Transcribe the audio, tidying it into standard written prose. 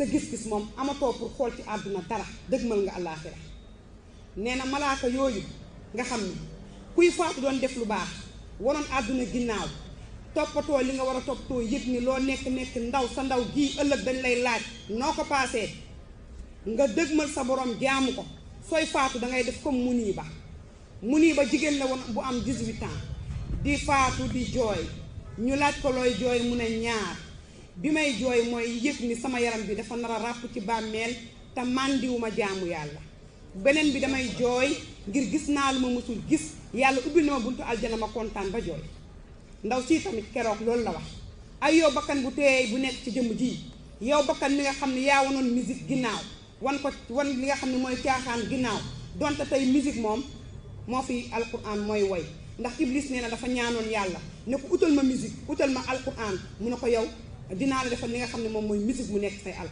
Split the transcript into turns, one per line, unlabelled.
sa gis-gis moom amatoo pour xool ci àdduna dara dëgmal nga àllaaxira nee na malaaka yooyu nga xam ni kuy faatu doon def lu baax waroon àdduna ginnaaw toppatoo li nga war a toppatoo yëg ni loo nekk ndaw sa ndaw gii ëllëg dañ lay laaj noo ko paasee nga dëgmal sa borom jaamu ko sooy faatu dangay def comme Muniba jigéen la woon bu am 18 ans di faatu di jooy ñu laaj ko looy jooy mu ne ñaar bi may jooy mooy yëg ni sama yaram bi dafa nar a ràpp ci bàmmeel te màndiwuma jaamu yàlla beneen bi damay jooy ngir gis naa lu ma mësul gis yàlla ubbil na ma buntu aljana ma kontaan ba jooy ndaw si tamit keroog loolu la wax ay yow bakkan bu teey bu nekk ci jëmm ji yow bakkan mi nga xam ne yaa wanoon musique ginnaaw wan li nga xam ne mooy caaxaan ginnaaw donte tey musique moom moo fi alquran mooy woy ndax iblis nee na dafa ñaanoon yàlla ne ko utal ma musique utal ma alquran mu ne ko yow dinaa la defal li nga xam ne moom mooy musique mu nekk say alquran